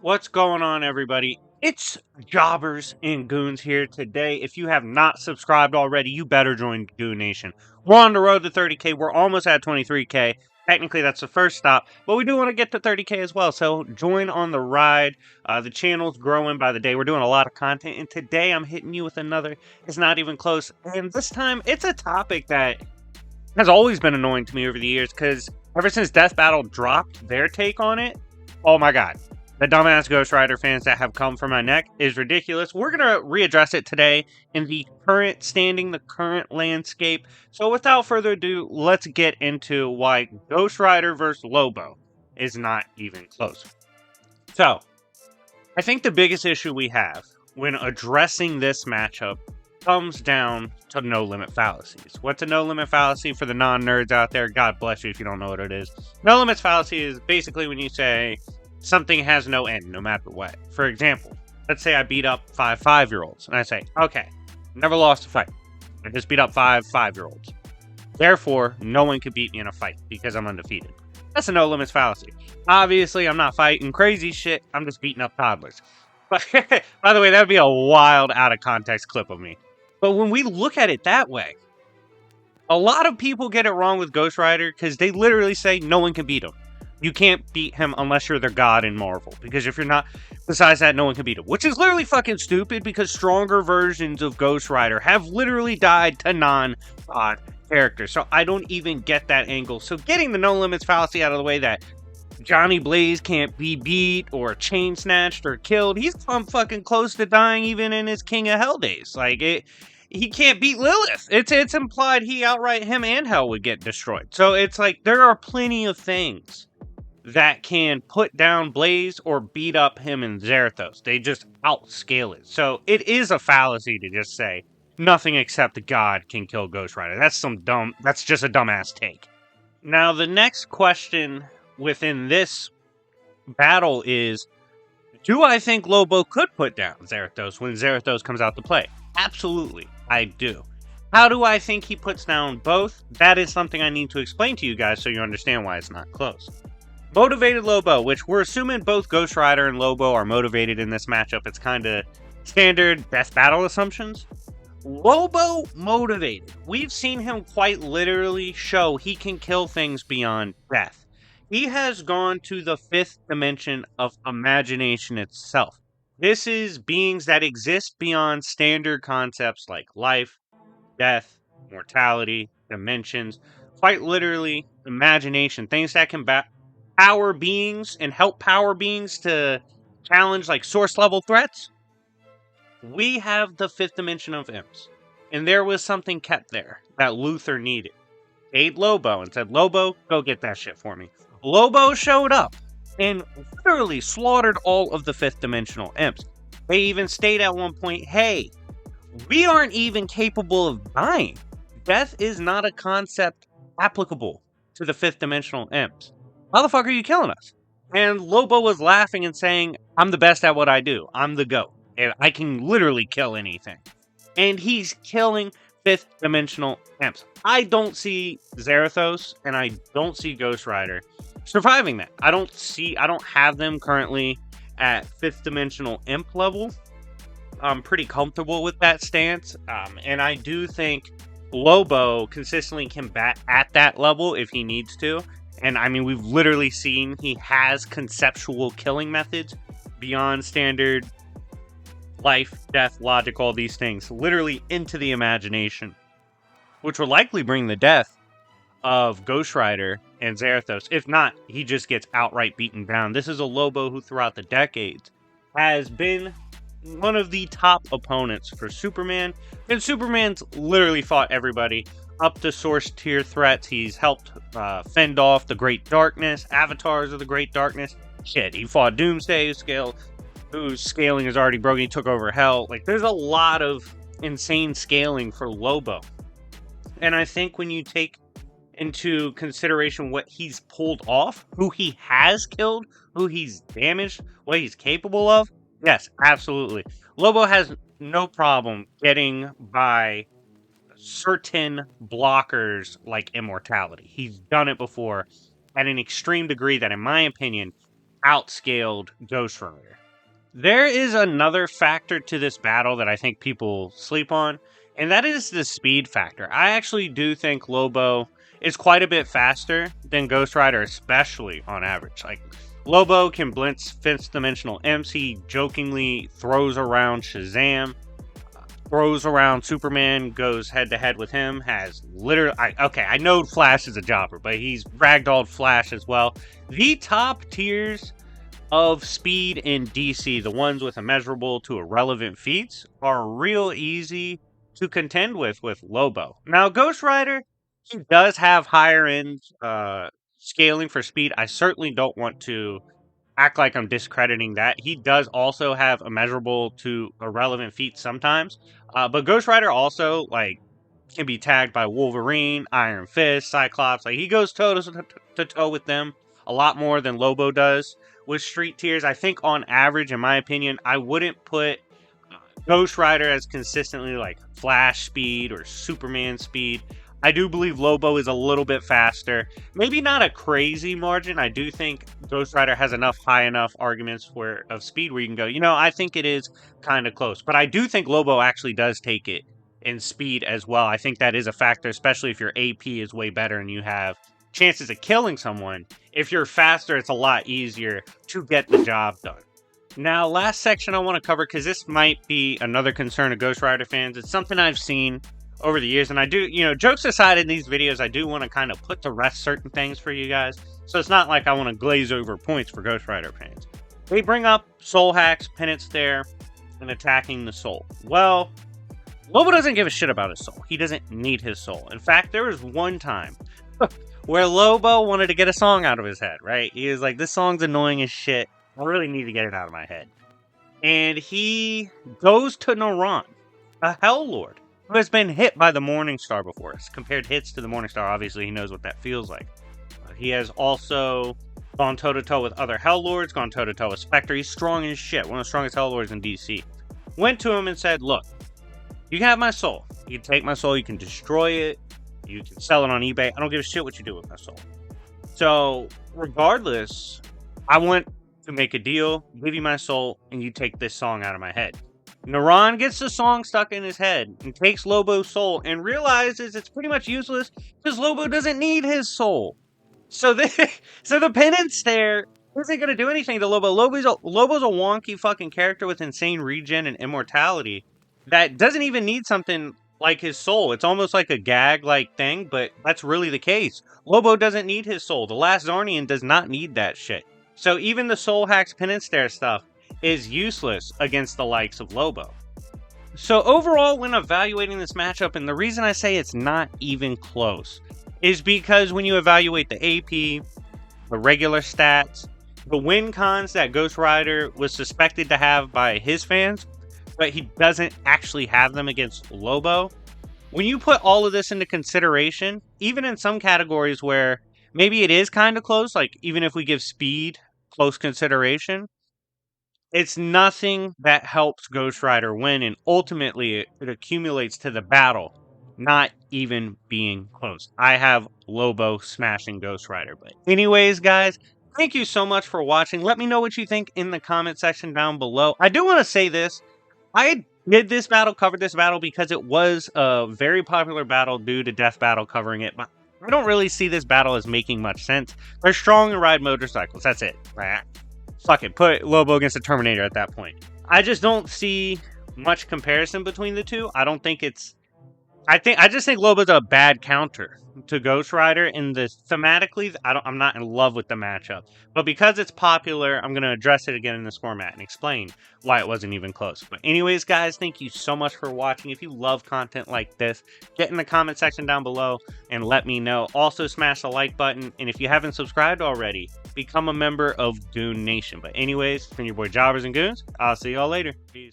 What's going on, everybody? It's Jobbers and Goons here today. If you have not subscribed already, you better join Goon Nation. We're on the road to 30K. We're almost at 23K. Technically, that's the first stop, but we do want to get to 30K as well, so join on the ride. The channel's growing by the day. We're doing a lot of content, and today I'm hitting you with another. It's not even close, and this time it's a topic that has always been annoying to me over the years, because ever since Death Battle dropped their take on it, oh my god. The dumbass Ghost Rider fans that have come for my neck is ridiculous. We're going to readdress it today in the current standing, the current landscape. So without further ado, let's get into why Ghost Rider versus Lobo is not even close. So, I think the biggest issue we have when addressing this matchup comes down to no-limit fallacies. What's a no-limit fallacy for the non-nerds out there? God bless you if you don't know what it is. No-limit fallacy is basically when you say something has no end, no matter what. For example, let's say I beat up 5 5-year-olds, and I say, okay, never lost a fight. I just beat up 5 5-year-olds. Therefore, no one can beat me in a fight because I'm undefeated. That's a no-limits fallacy. Obviously, I'm not fighting crazy shit. I'm just beating up toddlers. But by the way, that would be a wild, out-of-context clip of me. But when we look at it that way, a lot of people get it wrong with Ghost Rider because they literally say no one can beat him. You can't beat him unless you're the god in Marvel. Because if you're not, besides that, no one can beat him. Which is literally fucking stupid because stronger versions of Ghost Rider have literally died to non-god characters. So I don't even get that angle. So getting the no limits fallacy out of the way that Johnny Blaze can't be beat or chain snatched or killed. He's come fucking close to dying even in his King of Hell days. He can't beat Lilith. It's implied him and Hell would get destroyed. So it's like there are plenty of things that can put down Blaze or beat up him and Zarathos. They just outscale it. So it is a fallacy to just say nothing except God can kill Ghost Rider. That's just a dumbass take. Now the next question within this battle is, do I think Lobo could put down Zarathos when Zarathos comes out to play? Absolutely, I do. How do I think he puts down both? That is something I need to explain to you guys so you understand why it's not close. Motivated Lobo, which we're assuming both Ghost Rider and Lobo are motivated in this matchup. It's kind of standard Death Battle assumptions. Lobo motivated. We've seen him quite literally show he can kill things beyond death. He has gone to the 5th dimension of imagination itself. This is beings that exist beyond standard concepts like life, death, mortality, dimensions. Quite literally, imagination. Things that can power beings and help power beings to challenge like source level threats. We have the 5th dimension of imps, and there was something kept there that Luther needed. Paid Lobo and said, Lobo, go get that shit for me. Lobo showed up and literally slaughtered all of the 5th dimensional imps. They even stated at one point, hey, we aren't even capable of dying. Death is not a concept applicable to the 5th dimensional imps. How the fuck are you killing us? And Lobo was laughing and saying, I'm the best at what I do. I'm the GOAT. And I can literally kill anything. And he's killing 5th dimensional imps. I don't see Zarathos and I don't see Ghost Rider surviving that. I don't have them currently at 5th dimensional imp level. I'm pretty comfortable with that stance. And I do think Lobo consistently can bat at that level if he needs to. And I mean, we've literally seen he has conceptual killing methods beyond standard life, death, logic, all these things, literally into the imagination, which will likely bring the death of Ghost Rider and Zarathos. If not, he just gets outright beaten down. This is a Lobo who throughout the decades has been one of the top opponents for Superman, and Superman's literally fought everybody up to source tier threats. He's helped fend off the Great Darkness, avatars of the Great Darkness. Shit, he fought Doomsday, whose scaling is already broken. He took over Hell. Like, there's a lot of insane scaling for Lobo. And I think when you take into consideration what he's pulled off, who he has killed, who he's damaged, what he's capable of, yes, absolutely. Lobo has no problem getting by certain blockers like immortality. He's done it before at an extreme degree that, in my opinion, outscaled Ghost Rider. There is another factor to this battle that I think people sleep on, and that is the speed factor. I actually do think Lobo is quite a bit faster than Ghost Rider, especially on average. Like, Lobo can blitz fifth dimensional Imps. He jokingly throws around Shazam, throws around Superman, goes head to head with him, has literally... I know Flash is a jobber, but he's ragdolled Flash as well. The top tiers of speed in DC, the ones with immeasurable to irrelevant feats, are real easy to contend with Lobo. Now, Ghost Rider, he does have higher end scaling for speed. I certainly don't want to act like I'm discrediting that. He does also have immeasurable to irrelevant feats sometimes. But Ghost Rider also, like, can be tagged by Wolverine, Iron Fist, Cyclops. Like, he goes toe to toe with them a lot more than Lobo does. With street tiers, I think on average, in my opinion, I wouldn't put Ghost Rider as consistently like Flash speed or Superman speed. I do believe Lobo is a little bit faster. Maybe not a crazy margin. I do think Ghost Rider has enough high enough arguments of speed where you can go, I think it is kind of close. But I do think Lobo actually does take it in speed as well. I think that is a factor, especially if your AP is way better and you have chances of killing someone. If you're faster, it's a lot easier to get the job done. Now, last section I want to cover, because this might be another concern of Ghost Rider fans. It's something I've seen over the years, and I do, jokes aside in these videos, I do want to kind of put to rest certain things for you guys. So it's not like I want to glaze over points for Ghost Rider fans. They bring up soul hacks, penance there, and attacking the soul. Well, Lobo doesn't give a shit about his soul. He doesn't need his soul. In fact, there was one time where Lobo wanted to get a song out of his head, right? He was like, this song's annoying as shit. I really need to get it out of my head. And he goes to Naran, a Hell Lord, who has been hit by the Morning Star before. Compared hits to the Morning Star, obviously he knows what that feels like. He has also gone toe-to-toe with other Hell Lords, gone toe-to-toe with Spectre. He's strong as shit, one of the strongest Hell Lords in DC. Went to him and said, look, you can have my soul. You can take my soul, you can destroy it, you can sell it on eBay. I don't give a shit what you do with my soul. So, regardless, I want to make a deal, give you my soul, and you take this song out of my head. Naran gets the song stuck in his head and takes Lobo's soul and realizes it's pretty much useless because Lobo doesn't need his soul. So the penance there isn't going to do anything to Lobo. Lobo's a wonky fucking character with insane regen and immortality that doesn't even need something like his soul. It's almost like a gag-like thing, but that's really the case. Lobo doesn't need his soul. The Last Zarnian does not need that shit. So even the soul hacks penance there stuff is useless against the likes of Lobo. So overall, when evaluating this matchup, and the reason I say it's not even close, is because when you evaluate the AP, the regular stats, the win cons that Ghost Rider was suspected to have by his fans, but he doesn't actually have them against Lobo. When you put all of this into consideration, even in some categories where maybe it is kind of close, like even if we give speed close consideration, it's nothing that helps Ghost Rider win, and ultimately it accumulates to the battle not even being close. I have Lobo smashing Ghost Rider. But anyways, guys, thank you so much for watching. Let me know what you think in the comment section down below. I do want to say this. I did this battle, covered this battle, because it was a very popular battle due to Death Battle covering it. But I don't really see this battle as making much sense. They're strong and ride motorcycles. That's it. Fuck it. Put Lobo against the Terminator at that point. I just don't see much comparison between the two. I don't think it's... I just think Lobo's a bad counter to Ghost Rider, and thematically, I'm not in love with the matchup. But because it's popular, I'm going to address it again in this format and explain why it wasn't even close. But anyways, guys, thank you so much for watching. If you love content like this, get in the comment section down below and let me know. Also, smash the like button, and if you haven't subscribed already, become a member of Goon Nation. But anyways, from your boy Jobbers and Goons, I'll see y'all later. Peace.